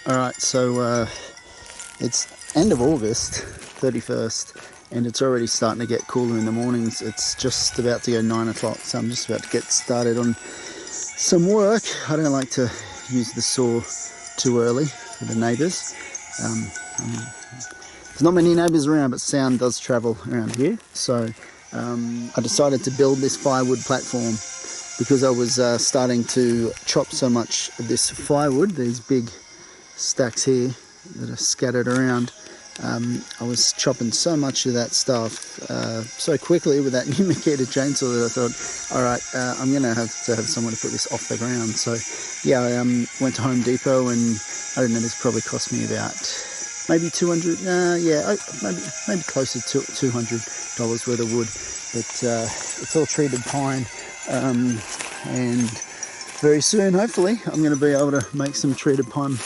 Alright, so it's end of August, 31st, and it's already starting to get cooler in the mornings. It's just about to go 9 o'clock, so I'm just about to get started on some work. I don't like to use the saw too early for the neighbours. There's not many neighbours around, but sound does travel around here. So I decided to build this firewood platform because I was starting to chop so much of this firewood, these big stacks here that are scattered around. I was chopping so much of that stuff so quickly with that new Makita chainsaw that I thought, alright, I'm going to have someone to put this off the ground. So yeah, I went to Home Depot, and I don't know, this probably cost me about maybe 200, maybe closer to $200 worth of wood. But it's all treated pine, and very soon, hopefully, I'm going to be able to make some treated pine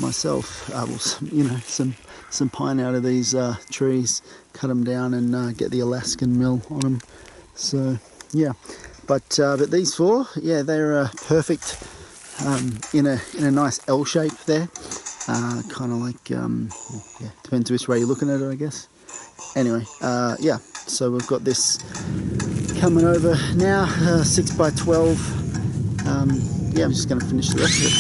myself. Some pine out of these trees, cut them down, and get the Alaskan mill on them. So yeah, but these four, yeah, they're perfect in a nice L shape there. Kind of like, yeah, depends which way you're looking at it, I guess. Anyway, yeah, so we've got this coming over now, 6 by 12. Yeah, I'm just going to finish the rest of it.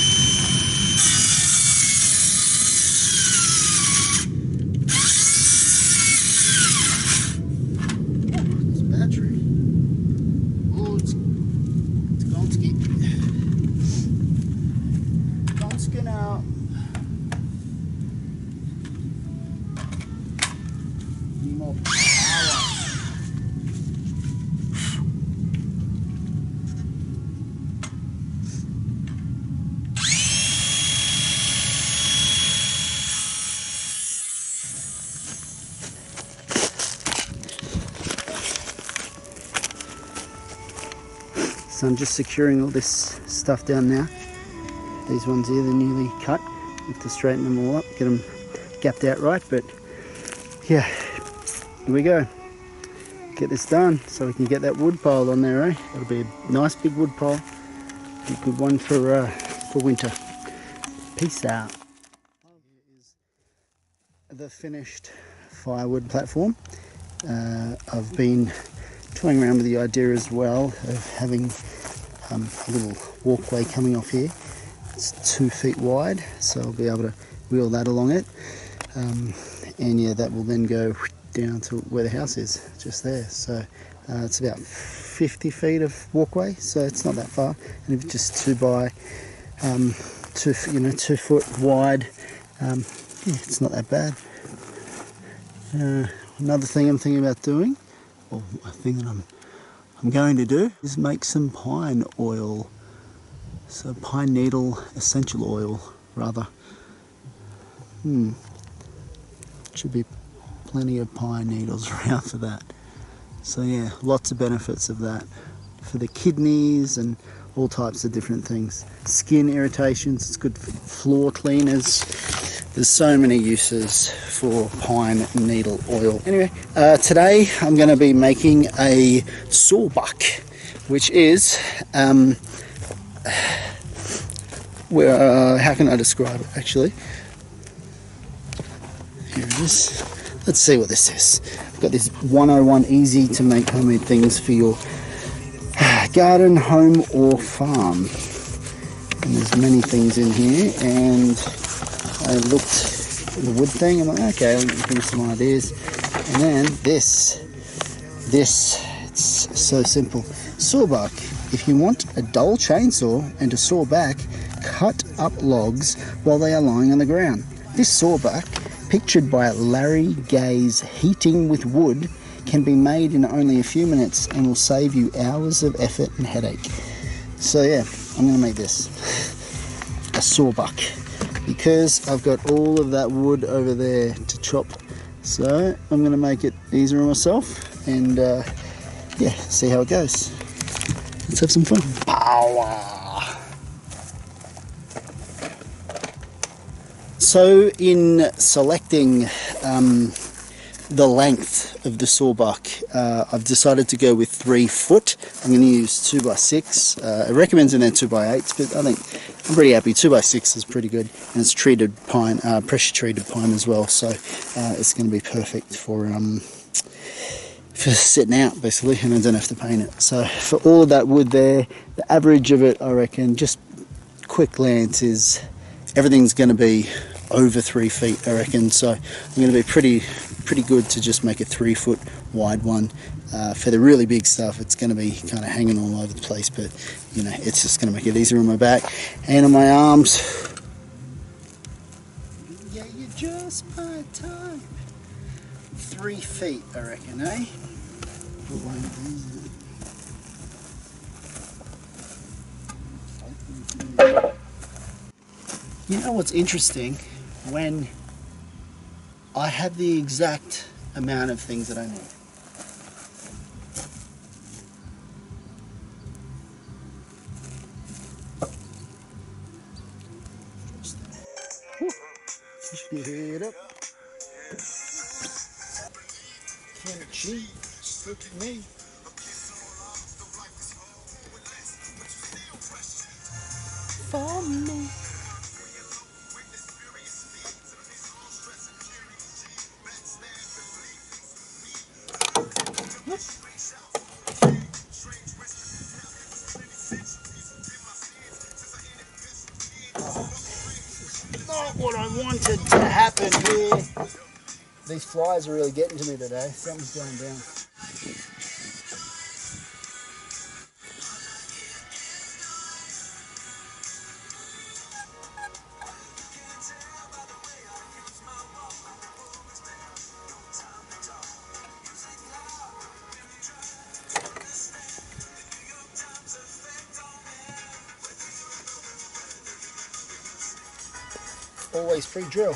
So I'm just securing all this stuff down now. These ones here, they're newly cut. Have to straighten them all up, get them gapped out right. But yeah, here we go. Get this done so we can get that wood pile on there, eh? That'll be a nice big wood pile. Be a good one for winter. Peace out. Here is the finished firewood platform. I've been toying around with the idea as well of having a little walkway coming off here. It's 2 feet wide, so I'll be able to wheel that along it, and yeah, that will then go down to where the house is, just there. So it's about 50 feet of walkway, so it's not that far, and if it's just 2 foot wide, yeah, it's not that bad. Another thing I'm thinking about doing, or a thing that I'm going to do, is make some pine oil. So pine needle essential oil, rather. Should be plenty of pine needles around for that. So yeah, lots of benefits of that for the kidneys and all types of different things. Skin irritations, it's good for floor cleaners. There's so many uses for pine needle oil. Anyway, today I'm going to be making a sawbuck, which is, how can I describe it actually? Here it is. Let's see what this is. I've got this 101 easy to make homemade things for your garden, home or farm. And there's many things in here, and I looked at the wood thing and I'm like, okay, I'll give me some ideas. And then this, it's so simple. Sawbuck. If you want a dull chainsaw and to saw back, cut up logs while they are lying on the ground. This sawbuck, pictured by Larry Gay's Heating with Wood, can be made in only a few minutes and will save you hours of effort and headache. So yeah, I'm going to make this a sawbuck because I've got all of that wood over there to chop. So I'm going to make it easier on myself and yeah, see how it goes. Let's have some fun. Power! So in selecting the length of the sawbuck, I've decided to go with 3 foot. I'm going to use 2x6. It recommends in there 2x8s, but I think I'm pretty happy. 2x6 is pretty good, and it's treated pine, pressure treated pine as well, so it's going to be perfect for sitting out basically, and I don't have to paint it. So for all of that wood there, the average of it, I reckon, just quick glance, is everything's going to be over 3 feet, I reckon. So I'm going to be pretty good to just make a 3 foot wide one. For the really big stuff, it's going to be kind of hanging all over the place, but you know, it's just going to make it easier on my back and on my arms. Yeah, you just my type. 3 feet, I reckon, eh? You know what's interesting? When I have the exact amount of things that I need. Push your head up. Can't you look at me? For me. Not what I wanted to happen here. These flies are really getting to me today. Something's going down. Always pre-drill.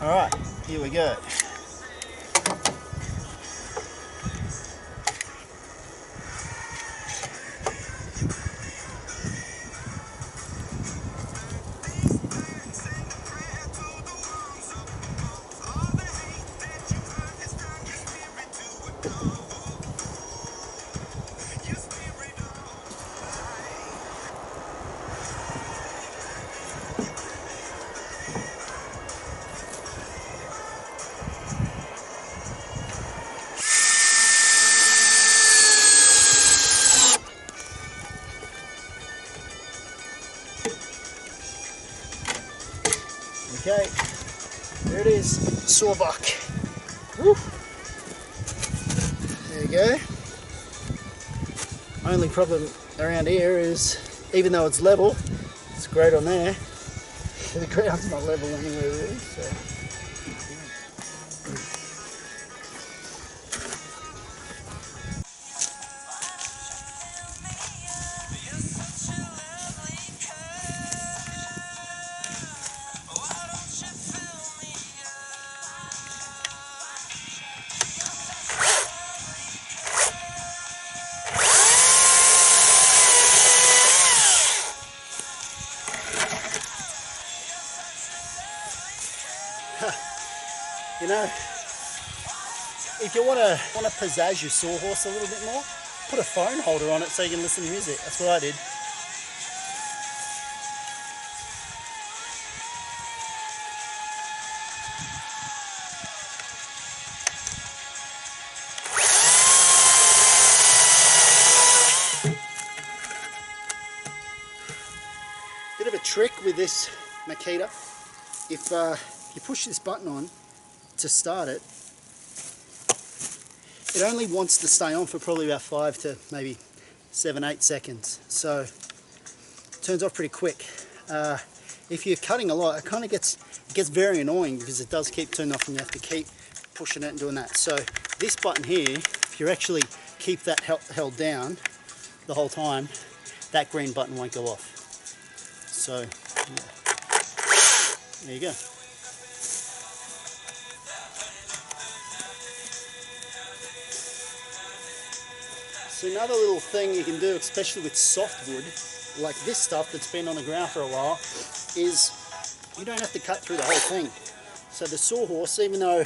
Alright, here we go. Okay, there it is, sawbuck. Woo. There you go. Only problem around here is, even though it's level, it's great on there, the ground's not level anywhere really, so. You know, if you want to pizzazz your sawhorse a little bit more, put a phone holder on it so you can listen to music. That's what I did. Bit of a trick with this Makita. If you push this button on to start it, it only wants to stay on for probably about 5 to maybe 7-8 seconds, so it turns off pretty quick. If you're cutting a lot, it kind of gets very annoying because it does keep turning off and you have to keep pushing it and doing that. So this button here, if you actually keep that held down the whole time, that green button won't go off. So yeah. There you go. So another little thing you can do, especially with softwood, like this stuff that's been on the ground for a while, is you don't have to cut through the whole thing. So the sawhorse, even though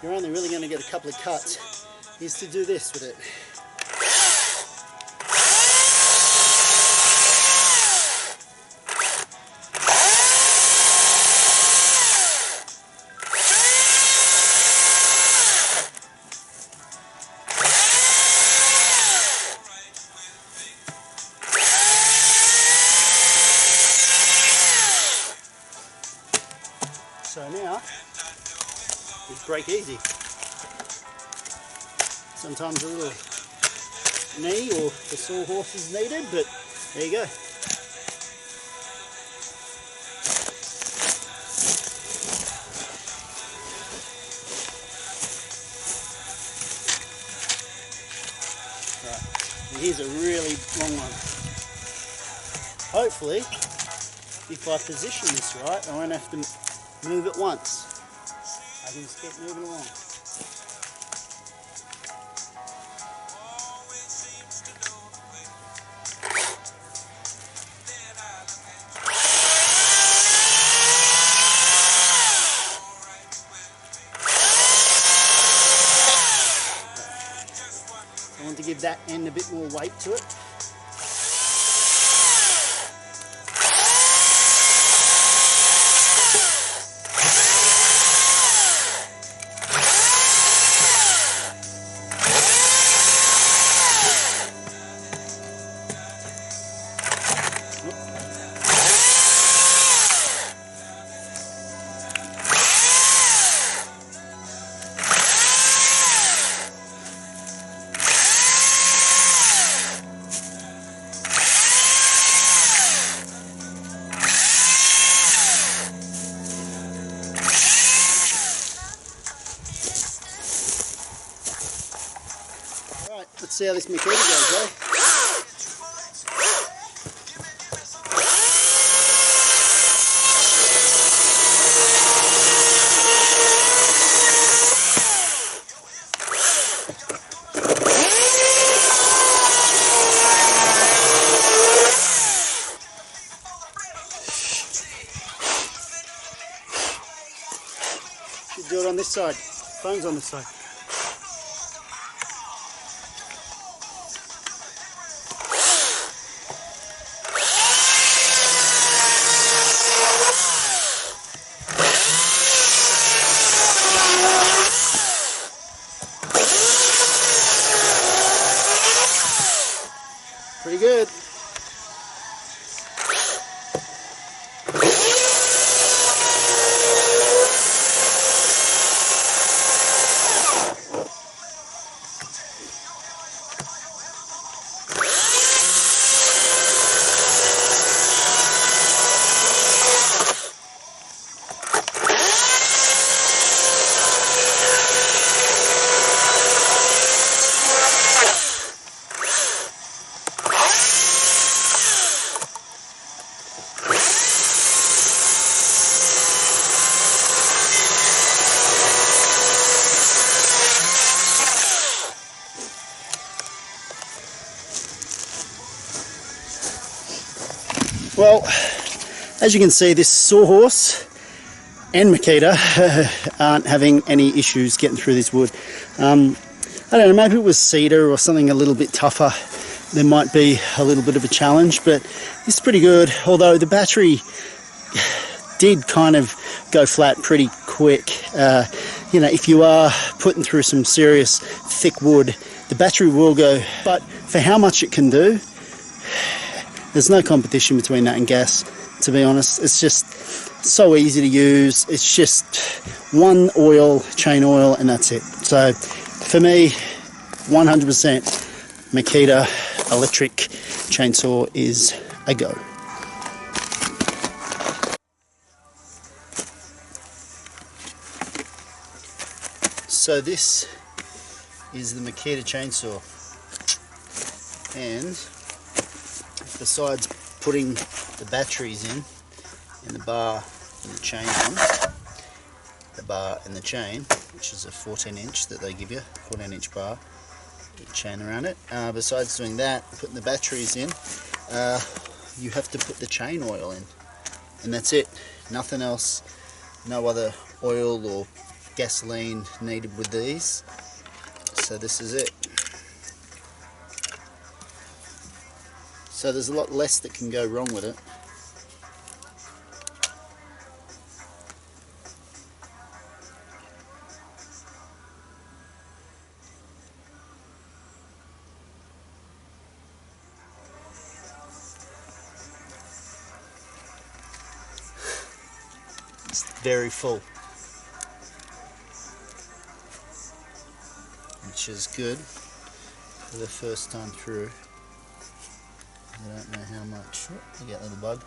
you're only really going to get a couple of cuts, is to do this with it. So now, it's break easy. Sometimes a little knee or the sawhorse is needed, but there you go. Right, and here's a really long one. Hopefully, if I position this right, I won't have to move it once. I can just keep moving along. I want to give that end a bit more weight to it. Let's see how this Makita goes, eh? Should do it on this side. Phone's on this side. Pretty good. Well, as you can see, this sawhorse and Makita aren't having any issues getting through this wood. I don't know, maybe it was cedar or something a little bit tougher. There might be a little bit of a challenge, but it's pretty good. Although the battery did kind of go flat pretty quick. You know, if you are putting through some serious thick wood, the battery will go, but for how much it can do, there's no competition between that and gas, to be honest. It's just so easy to use. It's just one oil, chain oil, and that's it. So for me, 100% Makita electric chainsaw is a go. So this is the Makita chainsaw, and besides putting the batteries in and the bar and the chain on, the bar and the chain, which is a 14-inch that they give you, 14-inch bar, chain around it. Besides doing that, putting the batteries in, you have to put the chain oil in, and that's it. Nothing else, no other oil or gasoline needed with these. So this is it. So there's a lot less that can go wrong with it. It's very full, which is good for the first time through. I don't know how much, I get a little bug,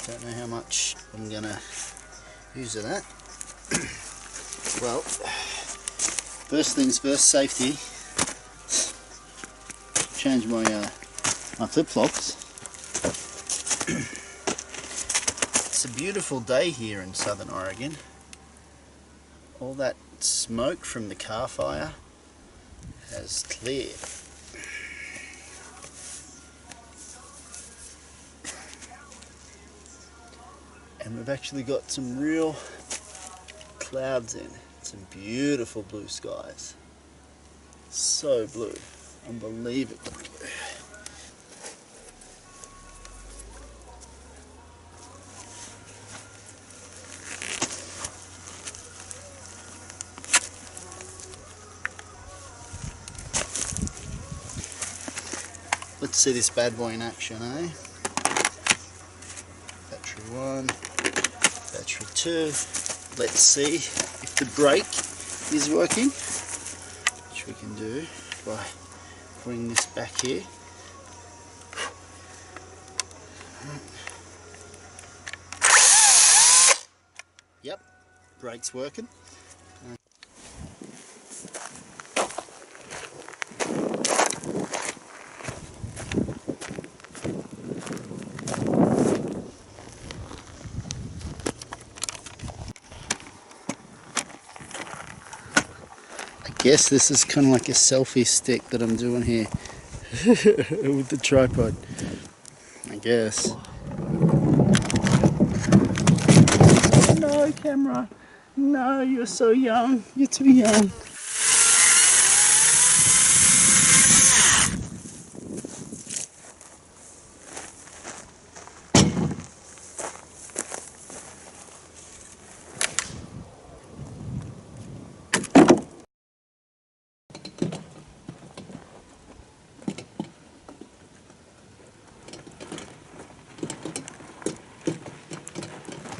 don't know how much I'm gonna use of that. Well, first things first, safety. Change my my flip-flops. It's a beautiful day here in southern Oregon. All that smoke from the car fire has cleared. And we've actually got some real clouds in, some beautiful blue skies. So blue, unbelievably blue. Let's see this bad boy in action, eh? Battery 1, battery 2. Let's see if the brake is working, which we can do by putting this back here. Yep, brake's working. I guess this is kind of like a selfie stick that I'm doing here with the tripod, I guess. Oh no, camera. No, you're so young. You're too young.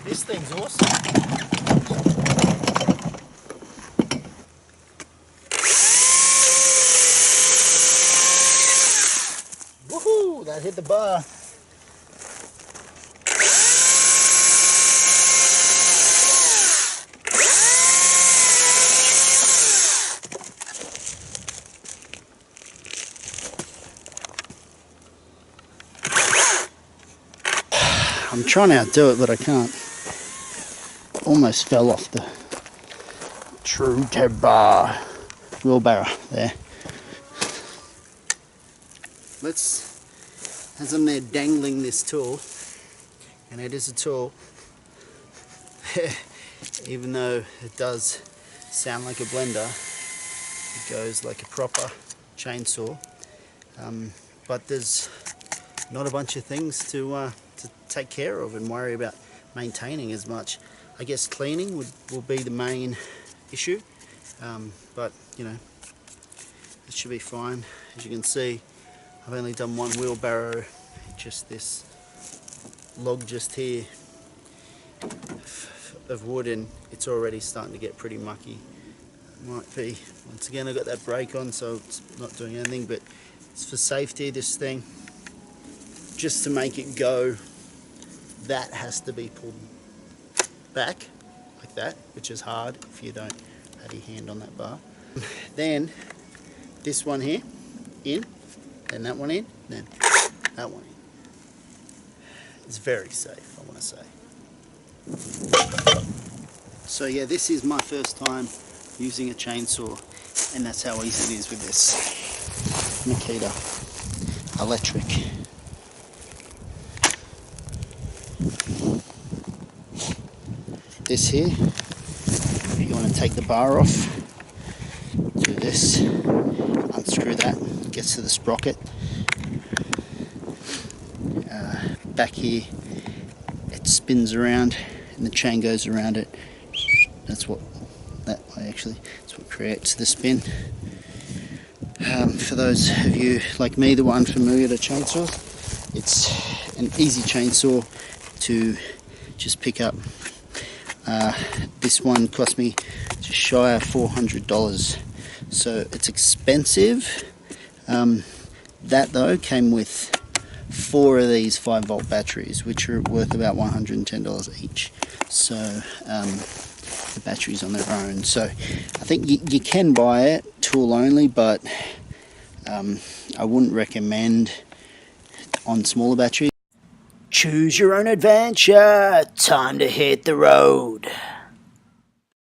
This thing's awesome. Woohoo! That hit the bar. I'm trying to outdo it, but I can't. Almost fell off the true bar wheelbarrow there. As I'm there dangling this tool, and it is a tool, even though it does sound like a blender, it goes like a proper chainsaw. But there's not a bunch of things to take care of and worry about maintaining as much. I guess cleaning will be the main issue, but you know, it should be fine. As you can see, I've only done one wheelbarrow, just this log just here of wood, and it's already starting to get pretty mucky. might be, once again I got that brake on so it's not doing anything, but it's for safety, this thing. Just to make it go, that has to be pulled back like that, which is hard if you don't have your hand on that bar. Then this one here in, then that one in, then that one in. It's very safe, I want to say. So yeah, this is my first time using a chainsaw, and that's how easy it is with this Makita electric. This here, if you want to take the bar off, do this, unscrew that, gets to the sprocket. Back here, it spins around and the chain goes around it. That's what, that way actually, that's what creates the spin. For those of you like me that are unfamiliar with chainsaws, it's an easy chainsaw to just pick up. This one cost me just shy of $400, so it's expensive. That though came with 4 of these 5-volt batteries, which are worth about $110 each. So the batteries on their own. So I think you can buy it tool only, but I wouldn't recommend on smaller batteries. Choose your own adventure. Time to hit the road.